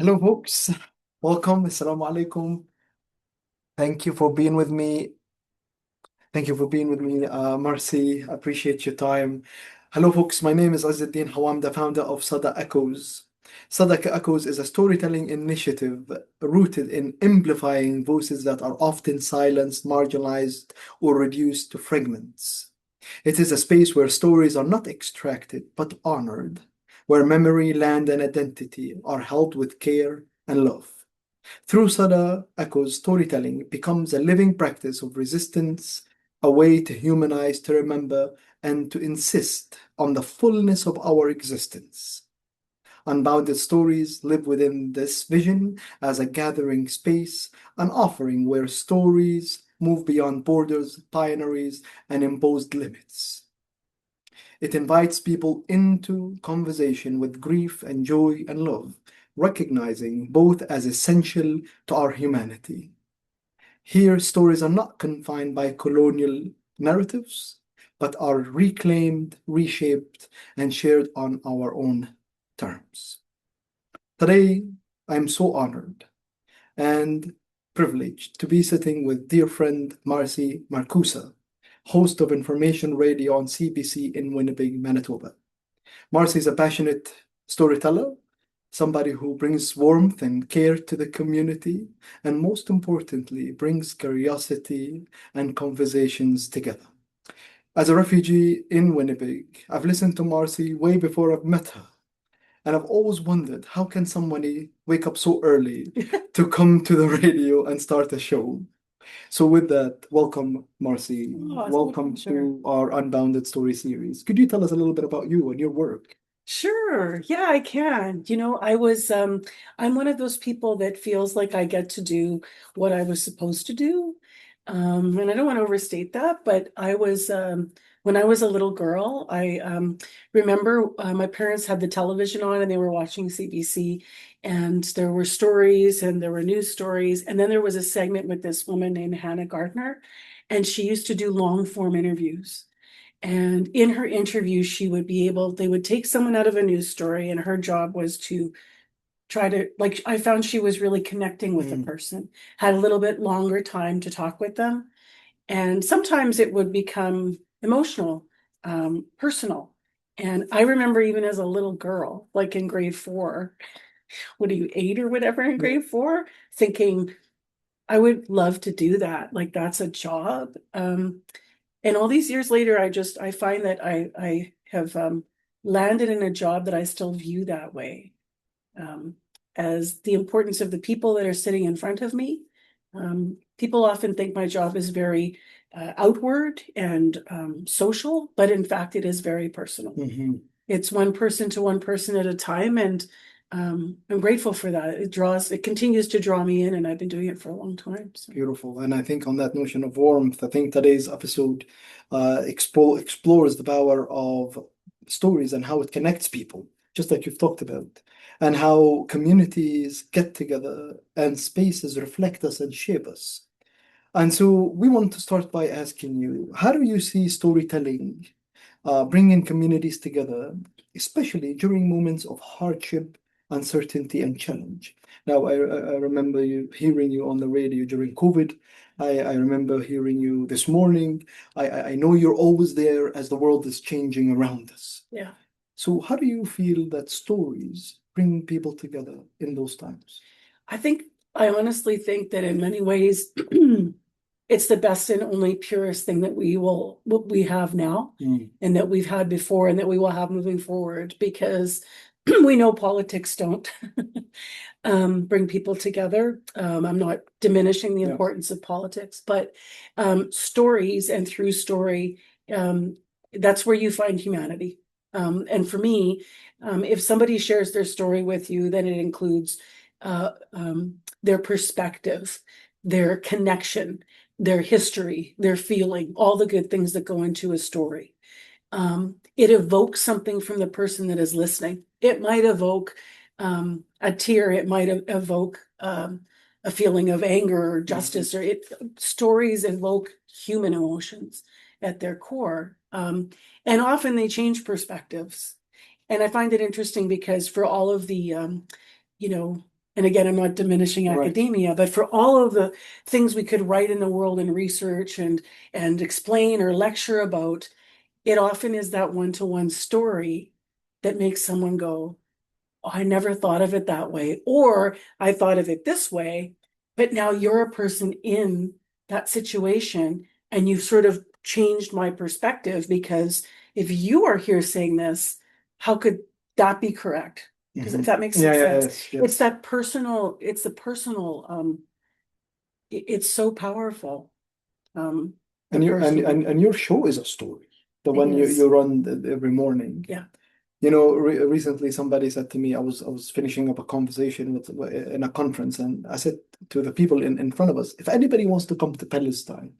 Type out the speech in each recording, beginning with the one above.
Hello, folks. Welcome. Assalamu alaikum. Thank you for being with me. Marcy. I appreciate your time. Hello, folks. My name is Azzuddin Hawam, the founder of Sadaa Echoes. Sadaa Echoes is a storytelling initiative rooted in amplifying voices that are often silenced, marginalized, or reduced to fragments. It is a space where stories are not extracted but honored, where memory, land, and identity are held with care and love. Through Sada Echo's storytelling becomes a living practice of resistance, a way to humanize, to remember, and to insist on the fullness of our existence. Unbounded Stories live within this vision as a gathering space, an offering where stories move beyond borders, binaries, and imposed limits. It invites people into conversation with grief and joy and love, recognizing both as essential to our humanity. Here, stories are not confined by colonial narratives, but are reclaimed, reshaped, and shared on our own terms. Today, I'm so honored and privileged to be sitting with dear friend Marcy Markusa, host of information radio on CBC in Winnipeg, Manitoba. Marcy is a passionate storyteller, somebody who brings warmth and care to the community, and most importantly, brings curiosity and conversations together. As a refugee in Winnipeg, I've listened to Marcy way before I've met her. And I've always wondered, how can somebody wake up so early to come to the radio and start a show? So with that, welcome, Marcy. Oh, it's my Welcome pleasure. to our Unbounded Story series. Could you tell us a little bit about you and your work? Sure. Yeah, I can. I'm one of those people that feels like I get to do what I was supposed to do. And I don't want to overstate that, but when I was a little girl, I remember my parents had the television on and they were watching CBC, and there were stories and there were news stories. And then there was a segment with this woman named Hannah Gardner, and she used to do long form interviews. And in her interview, they would take someone out of a news story, and her job was to try to, like, I found she was really connecting with the person, had a little bit longer time to talk with them. And sometimes it would become emotional, personal. And I remember even as a little girl, like in grade 4, what are you, 8 or whatever in grade 4, thinking, I would love to do that. Like, that's a job. And all these years later, I find that I have landed in a job that I still view that way, um, as the importance of the people that are sitting in front of me. People often think my job is very outward and social, but in fact, it is very personal. Mhm. It's one person to one person at a time, and I'm grateful for that. It continues to draw me in, and I've been doing it for a long time. So. Beautiful. And I think on that notion of warmth, I think today's episode explores the power of stories and how it connects people, just like you've talked about, and how communities get together and spaces reflect us and shape us. And so we want to start by asking you, how do you see storytelling bringing communities together, especially during moments of hardship, uncertainty, and challenge? Now, I remember hearing you on the radio during COVID. I remember hearing you this morning. I know you're always there as the world is changing around us. Yeah. So, how do you feel that stories bring people together in those times? I honestly think that in many ways, it's the best and only purest thing that what we have now, and that we've had before, and that we will have moving forward, because we know politics don't bring people together. I'm not diminishing the importance of politics, but stories, and through story, that's where you find humanity. And for me, if somebody shares their story with you, then it includes their perspective, their connection, their history, their feeling, all the good things that go into a story. It evokes something from the person that is listening. It might evoke a tear. It might evoke a feeling of anger or justice, or stories evoke human emotions at their core. And often they change perspectives. And I find it interesting because for all of the, you know, And again, I'm not diminishing Right. academia, but for all of the things we could write in the world and research and explain or lecture about, it often is that one-to-one story that makes someone go, oh, I never thought of it that way, or I thought of it this way, but now you're a person in that situation and you've sort of changed my perspective, because if you are here saying this, how could that be correct? Because if that makes Yeah, sense, yes, it's yes. that personal, it's the personal, it's so powerful. The And personal, and your show is a story. The it one you is. run every morning. Yeah. You know, recently somebody said to me, I was finishing up a conversation with in a conference, and I said to the people in front of us, if anybody wants to come to Palestine,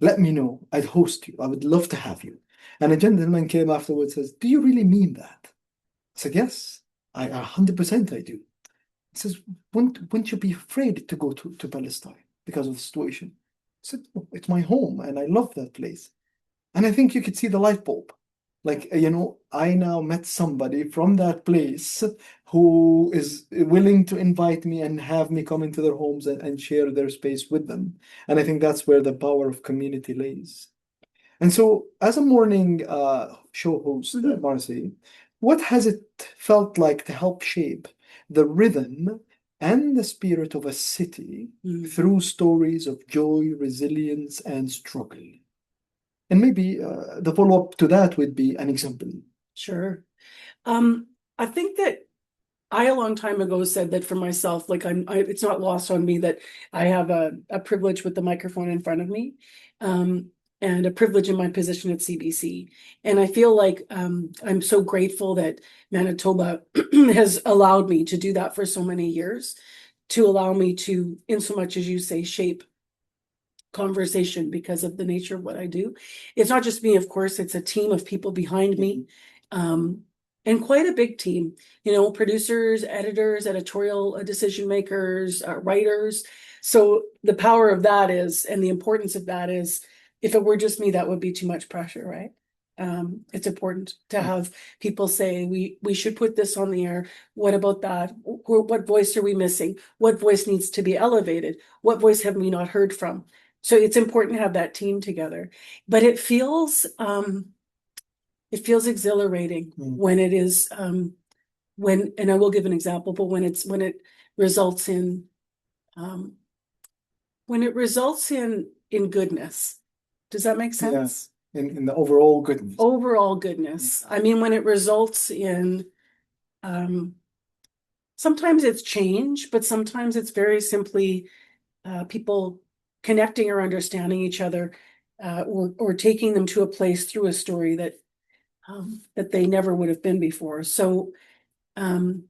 let me know. I'd host you. I would love to have you. And a gentleman came afterwards and says, do you really mean that? I said, yes, 100% I do. He says, wouldn't you be afraid to go to Palestine because of the situation? I said, "No, it's my home and I love that place." And I think you could see the light bulb. Like, you know, I now met somebody from that place who is willing to invite me and have me come into their homes and share their space with them. And I think that's where the power of community lays. And so, as a morning show host, Mhm. Marcy, what has it felt like to help shape the rhythm and the spirit of a city Mhm. through stories of joy, resilience, and struggle? And maybe the follow-up to that would be an example. Sure. Um, I think that I a long time ago said that for myself, like it's not lost on me that I have a privilege with the microphone in front of me, um, and a privilege in my position at CBC. And I feel like I'm so grateful that Manitoba has allowed me to do that for so many years, to allow me to, in so much as you say, shape conversation because of the nature of what I do. It's not just me, of course, it's a team of people behind me. Um, and quite a big team, producers, editors, editorial decision makers, writers. So the power of that is, and the importance of that is, if it were just me, that would be too much pressure, right? It's important to have people say, we should put this on the air. What about that? What voice are we missing? What voice needs to be elevated? What voice have we not heard from? So it's important to have that team together. But it feels exhilarating Mm. when it is and I will give an example, but when it results in um, in goodness. Does that make Yeah, sense? in the overall goodness. Overall goodness. I mean, when it results in um, sometimes it's change, but sometimes it's very simply people connecting or understanding each other, or taking them to a place through a story that they never would have been before. So um,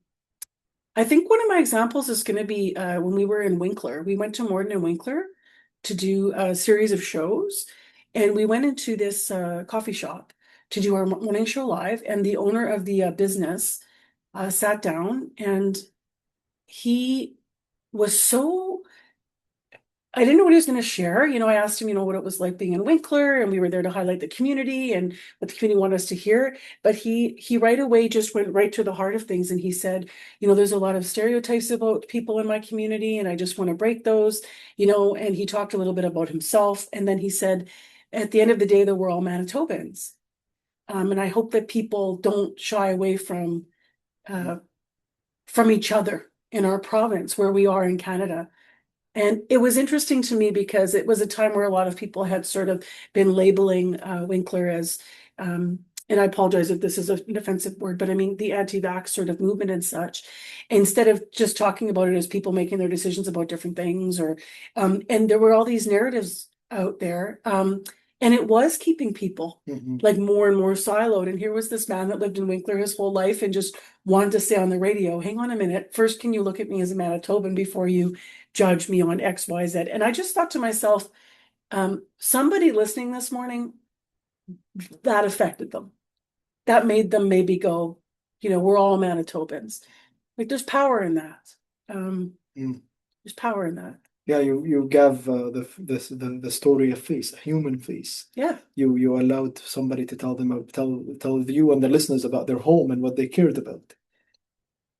I think one of my examples is going to be when we were in Winkler. We went to Morden and Winkler to do a series of shows, and we went into this coffee shop to do our morning show live. And the owner of the business sat down, and he was so I didn't know what he was going to share. I asked him, what it was like being in Winkler, and we were there to highlight the community and what the community wanted us to hear. But he right away just went right to the heart of things, and he said, there's a lot of stereotypes about people in my community, and I just want to break those. And he talked a little bit about himself, and then he said, at the end of the day, that we're all Manitobans, and I hope that people don't shy away uh, from each other in our province where we are in Canada. And it was interesting to me because it was a time where a lot of people had sort of been labeling Winkler as, and I apologize if this is an offensive word, but I mean the anti-vax sort of movement and such, instead of just talking about it as people making their decisions about different things, and there were all these narratives out there, and it was keeping people like more and more siloed. And here was this man that lived in Winkler his whole life and just wanted to say on the radio, hang on a minute, first, can you look at me as a Manitoban before you judge me on X, Y, Z? And I just thought to myself, somebody listening this morning, that affected them. That made them maybe go, we're all Manitobans. Like there's power in that. Mm. There's power in that. Yeah, you gave the story a face, a human face. Yeah. You allowed somebody to tell you and the listeners about their home and what they cared about.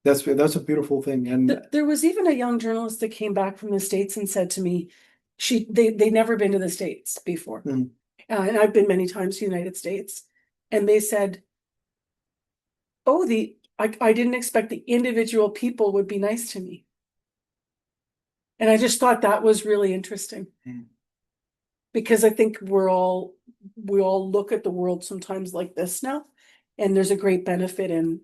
That's a beautiful thing. And There was even a young journalist that came back from the States and said to me, they'd never been to the States before. mm, And I've been many times to the United States. And they said, oh, I didn't expect the individual people would be nice to me. And I just thought that was really interesting. mm, Because I think we all look at the world sometimes like this now, and there's a great benefit in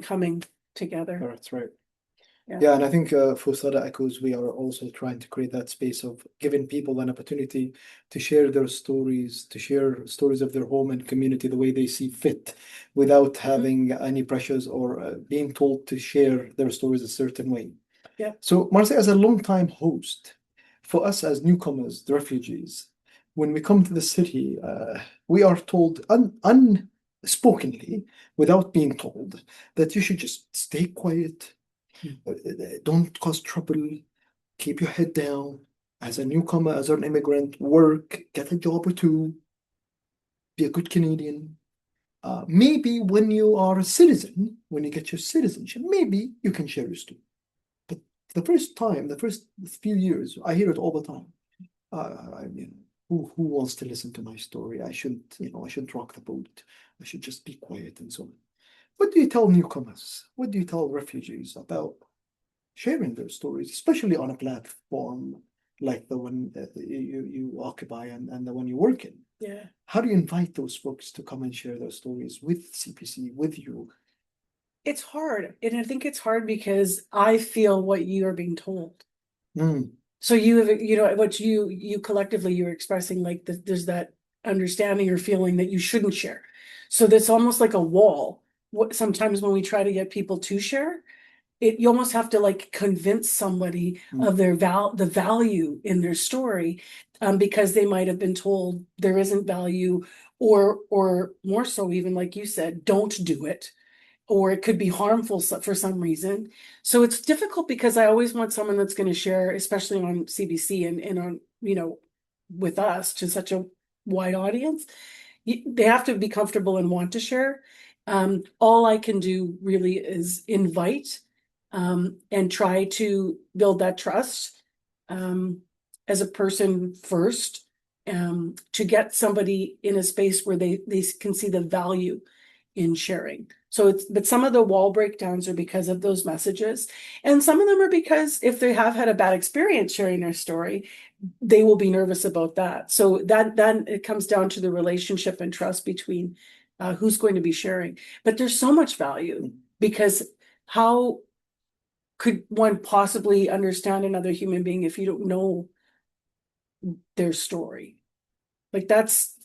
coming together. that's right. Yeah. Yeah, and I think for Sada Echoes, we are also trying to create that space of giving people an opportunity to share their stories, to share stories of their home and community the way they see fit, without having any pressures or being told to share their stories a certain way. Yeah. So, Marcy, as a long-time host, for us as newcomers, the refugees, when we come to the city, we are told unspokenly, without being told, that you should just stay quiet, don't cause trouble, keep your head down. As a newcomer, as an immigrant, work, get a job or two, be a good Canadian. Maybe when you are a citizen, when you get your citizenship, maybe you can share your story. But the first few years, I hear it all the time. I mean, who wants to listen to my story? I shouldn't rock the boat. I should just be quiet and so on. What do you tell newcomers? What do you tell refugees about sharing their stories, especially on a platform like the one that you occupy and the one you work in? Yeah. How do you invite those folks to come and share their stories with CPC, with you? It's hard. And I think it's hard because I feel what you are being told. Mm, So you have, what you collectively you're expressing, like there's that understanding or feeling that you shouldn't share. So that's almost like a wall. What sometimes when we try to get people to share, you almost have to like convince somebody mm, of the value in their story, because they might have been told there isn't value, or more so, even like you said, don't do it, or it could be harmful for some reason. So it's difficult because I always want someone that's going to share, especially on CBC and on, with us to such a wide audience. They have to be comfortable and want to share. All I can do really is invite, and try to build that trust, um, as a person first, to get somebody in a space where they can see the value in sharing. But some of the wall breakdowns are because of those messages. And some of them are because if they have had a bad experience sharing their story, they will be nervous about that. So that it comes down to the relationship and trust between who's going to be sharing. But there's so much value, because how could one possibly understand another human being if you don't know their story? Like that's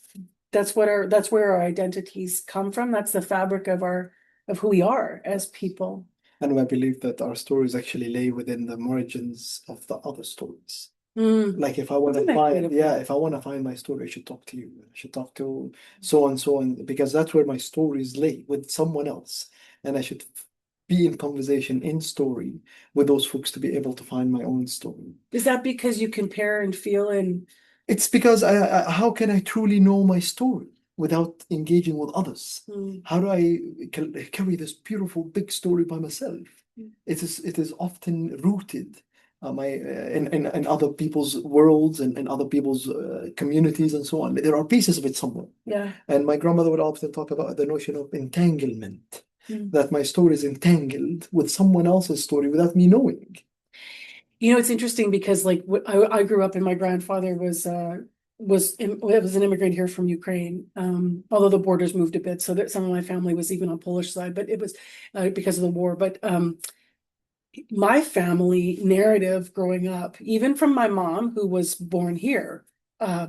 where our identities come from. That's the fabric of who we are as people. and I believe that our stories actually lay within the margins of the other stories. Mm, Like if I want to isn't that find, beautiful? yeah, if I want to find my story, I should talk to you. I should talk to so on, because that's where my stories lay, with someone else. And I should be in conversation, in story, with those folks to be able to find my own story. Is that because you compare and feel and It's because how can I truly know my story without engaging with others? mm, How do I carry this beautiful big story by myself? mm, It is often rooted in other people's worlds and other people's communities and so on. There are pieces of it somewhere. yeah. And my grandmother would often talk about the notion of entanglement, Mm. that my story is entangled with someone else's story without me knowing. It's interesting because like I grew up and my grandfather was an immigrant here from Ukraine. Although the borders moved a bit, so that some of my family was even on Polish side, but it was because of the war. But my family narrative growing up, even from my mom, who was born here, uh,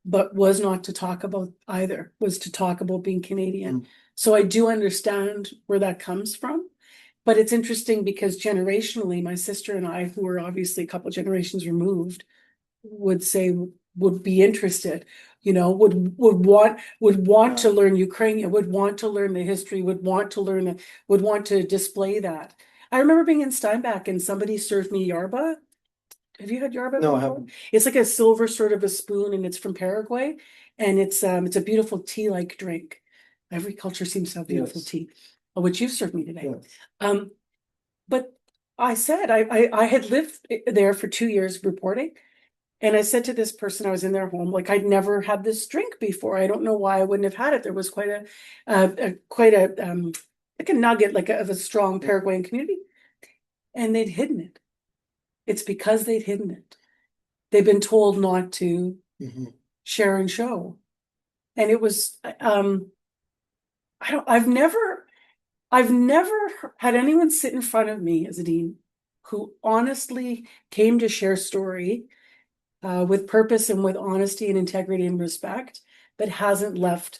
but was not to talk about either, was to talk about being Canadian. Mm. So I do understand where that comes from. But it's interesting because generationally, my sister and I, who are obviously a couple generations removed, would be interested, would want to learn Ukrainian, would want to learn the history, would want to display that. I remember being in Steinbach and somebody served me yerba. Have you had yerba No, I before? haven't. It's like a silver sort of a spoon, and it's from Paraguay, and it's a beautiful tea-like drink. Every culture seems to have beautiful Yes. tea, which you served me today. Yes. Um, but I said, I had lived there for 2 years reporting. And I said to this person, I was in their home, like I'd never had this drink before. I don't know why I wouldn't have had it. There was quite a like a nugget, of a strong Paraguayan community, and they'd hidden it. It's because they'd hidden it. They've been told not to share and show, and it was I've never had anyone sit in front of me as a dean who honestly came to share story with purpose and with honesty and integrity and respect, but hasn't left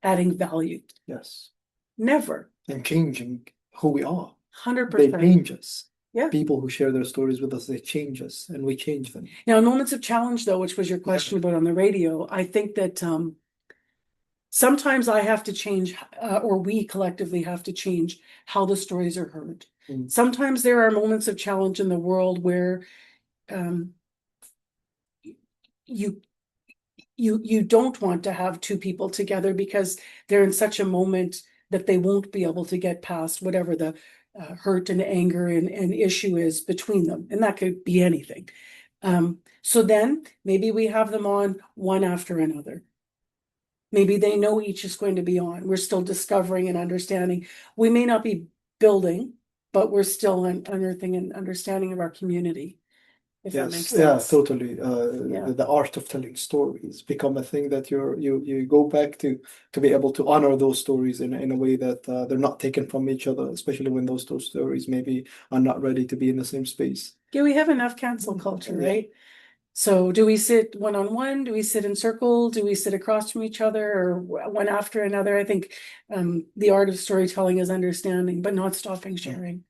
adding value. Yes. Never. And changing who we are. 100%. They change us. Yeah. People who share their stories with us, they change us and we change them. Now, in moments of challenge, though, which was your question about on the radio, I think that sometimes I have to change, or we collectively have to change how the stories are heard. Sometimes there are moments of challenge in the world where you don't want to have two people together because they're in such a moment that they won't be able to get past whatever the hurt and anger and issue is between them. And that could be anything. So then maybe we have them on one after another. Maybe they know each is going to be on. We're still discovering and understanding. We may not be building, but we're still unearthing and understanding of our community. If that makes sense. Yeah, totally. The art of telling stories become a thing that you go back to be able to honor those stories in a way that they're not taken from each other, especially when those stories maybe are not ready to be in the same space. Yeah, we have enough cancel culture, right? So do we sit one-on-one? Do we sit in circle? Do we sit across from each other or one after another? I think the art of storytelling is understanding, but not stopping sharing.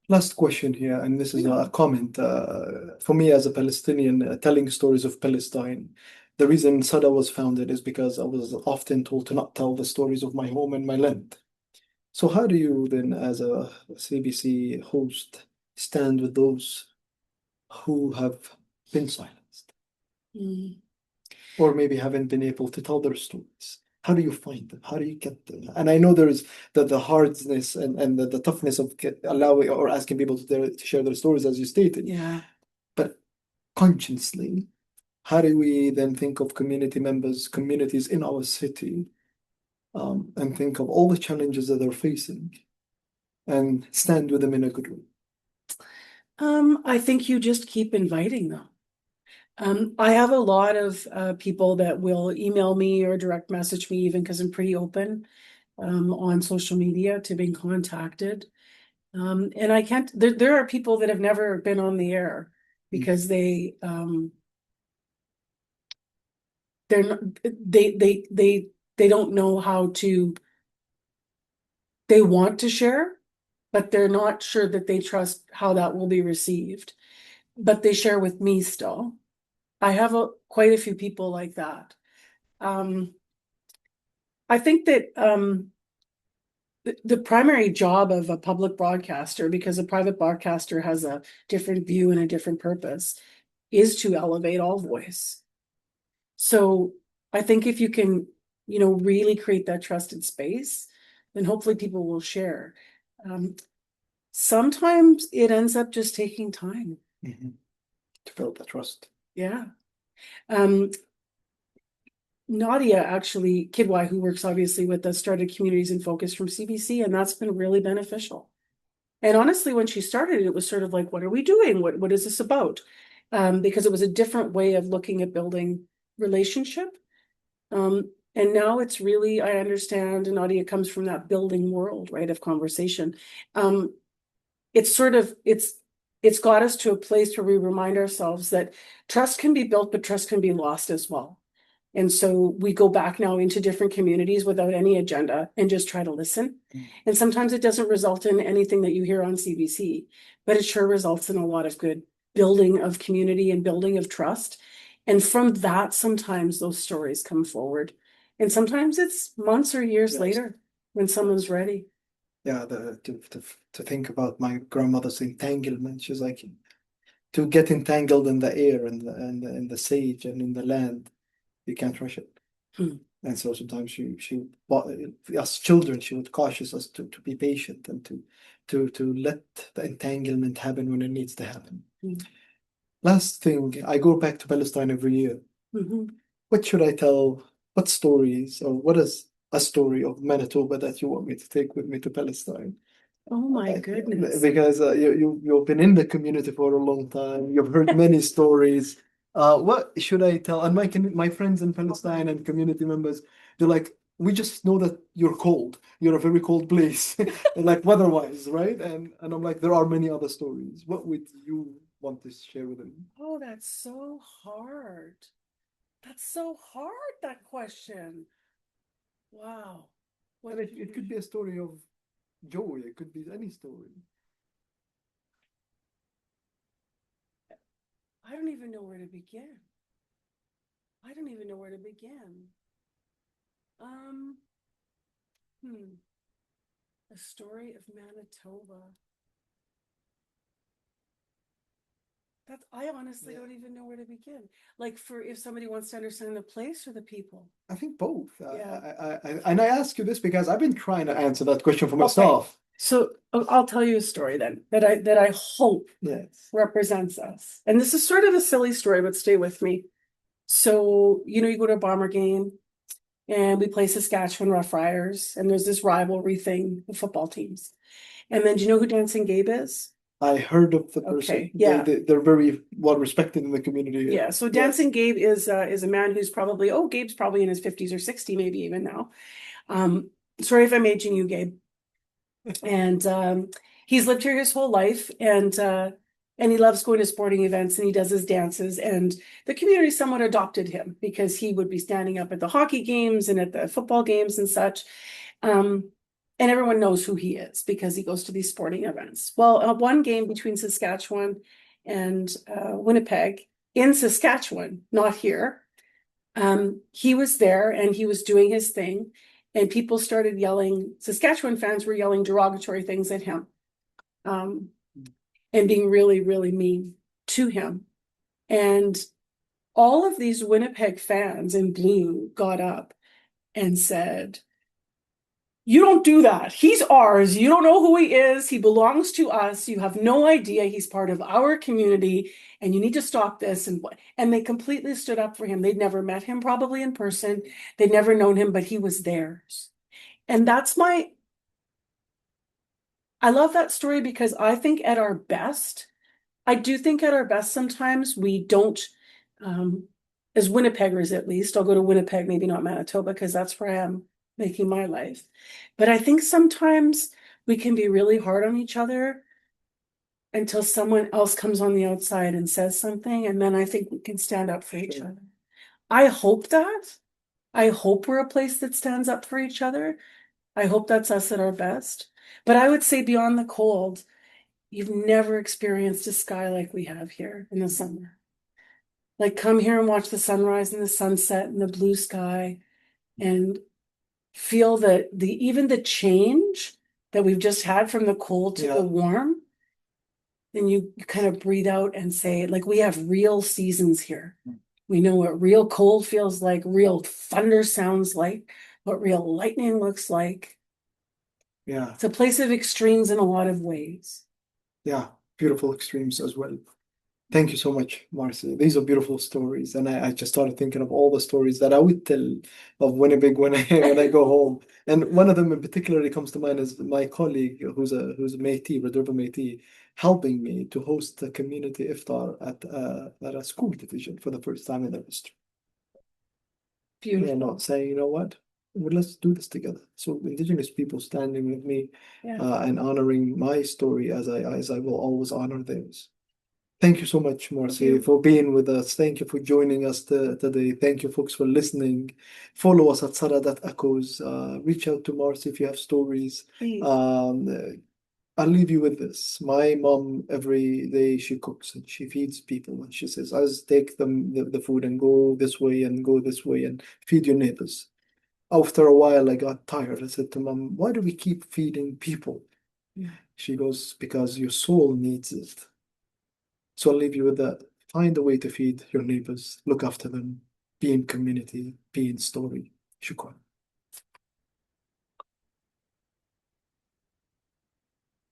Last question here, and this is a comment. For me as a Palestinian, telling stories of Palestine, the reason Sadaa was founded is because I was often told to not tell the stories of my home and my land. So how do you then, as a CBC host, stand with those who have been silenced? Or maybe haven't been able to tell their stories? How do you find them? How do you get them? And I know there is the hardness and the toughness of allowing or asking people to share their stories, as you stated. Yeah. But consciously, how do we then think of community members, communities in our city, and think of all the challenges that they're facing and stand with them in a good way? I think you just keep inviting them. I have a lot of people that will email me or direct message me, even because I'm pretty open on social media to being contacted. And I can't, there are people that have never been on the air because they're not, they don't know how to, they want to share, but they're not sure that they trust how that will be received. But they share with me still. I have quite a few people like that. I think that the primary job of a public broadcaster, because a private broadcaster has a different view and a different purpose, is to elevate all voice. So I think if you can, really create that trusted space, then hopefully people will share. Sometimes it ends up just taking time. To build the trust. Yeah. Nadia, actually, Kidwai, who works obviously with us, started Communities in Focus from CBC, and that's been really beneficial. And honestly, when she started, it was sort of like, what are we doing? What is this about? Because it was a different way of looking at building relationship. And now it's really, I understand, and Nadia comes from that building world, right, of conversation. It's got us to a place where we remind ourselves that trust can be built, but trust can be lost as well. And so we go back now into different communities without any agenda and just try to listen. And sometimes it doesn't result in anything that you hear on CBC, but it sure results in a lot of good building of community and building of trust. And from that, sometimes those stories come forward. And sometimes it's months or years later when someone's ready. Yeah, to think about my grandmother's entanglement. She's like, to get entangled in the air and in the sage and in the land, you can't rush it. And so sometimes she as children, she would cautious us to be patient and to to let the entanglement happen when it needs to happen. Mm. Last thing, I go back to Palestine every year. Mhm. What should I tell? What stories, or what is a story of Manitoba that you want me to take with me to Palestine? Oh my goodness. Because you've been in the community for a long time. You've heard many stories. What should I tell? And my friends in Palestine and community members, they're like, we just know that you're cold. You're a very cold place, like weather-wise, right? And I'm like, there are many other stories. What would you want to share with them? Oh, that's so hard. That's so hard, that question. Wow. And it could be a story of joy. It could be any story. I don't even know where to begin. I don't even know where to begin. Um, hmm, a story of Manitoba. I honestly Yeah. don't even know where to begin. Like for if somebody wants to understand the place or the people. I think both. Yeah. And I ask you this because I've been trying to answer that question for Okay. myself. So I'll tell you a story then that I hope Yes. represents us. And this is sort of a silly story, but stay with me. So, you go to a Bomber game and we play Saskatchewan Roughriders, and there's this rivalry thing, the football teams. And then do you know who Dancing Gabe is? I heard of the person. Okay, yeah. They're very well respected in the community here. Yeah, so Yes. Dancing Gabe is a man who's probably, Gabe's probably in his 50s or 60, maybe even now. Sorry if I'm aging you, Gabe. And he's lived here his whole life, and he loves going to sporting events, and he does his dances, and the community somewhat adopted him because he would be standing up at the hockey games and at the football games and such. And everyone knows who he is because he goes to these sporting events. Well, one game between Saskatchewan and Winnipeg in Saskatchewan, not here. He was there and he was doing his thing, and people started yelling. Saskatchewan fans were yelling derogatory things at him, and being really, really mean to him. And all of these Winnipeg fans in blue got up and said, "You don't do that. He's ours. You don't know who he is. He belongs to us. You have no idea he's part of our community, and you need to stop this." And they completely stood up for him. They'd never met him probably in person. They'd never known him, but he was theirs. And I love that story because I think at our best, I do think at our best sometimes we don't, as Winnipeggers at least, I'll go to Winnipeg, maybe not Manitoba, because that's where I am making my life. But I think sometimes we can be really hard on each other until someone else comes on the outside and says something, and then I think we can stand up for each other. I hope that. I hope we're a place that stands up for each other. I hope that's us at our best. But I would say beyond the cold, you've never experienced a sky like we have here in the summer. Like come here and watch the sunrise and the sunset and the blue sky and feel that even the change that we've just had from the cold to the warm. Then you kind of breathe out and say, like, we have real seasons here. We know what real cold feels like, real thunder sounds like, what real lightning looks like. Yeah. It's a place of extremes in a lot of ways. Yeah. Beautiful extremes as well. Thank you so much, Marcy. These are beautiful stories. And I just started thinking of all the stories that I would tell of Winnipeg when I go home. And one of them in particular comes to mind is my colleague who's a Métis, Red River Métis, helping me to host a community iftar at a school division for the first time in their history. Beautiful. Yeah, not saying, you know what? Well, let's do this together. So Indigenous people standing with me and honoring my story as I will always honor theirs. Thank you so much, Marcy, for being with us. Thank you for joining us today. Thank you, folks, for listening. Follow us at Sadaa.echoes. Reach out to Marcy if you have stories. I'll leave you with this. My mom, every day she cooks and she feeds people. And she says, "I'll take them the food and go this way and go this way and feed your neighbors." After a while, I got tired. I said to Mom, "Why do we keep feeding people?" She goes, "Because your soul needs it." So I'll leave you with that. Find a way to feed your neighbors, look after them, be in community, be in story. Shukran.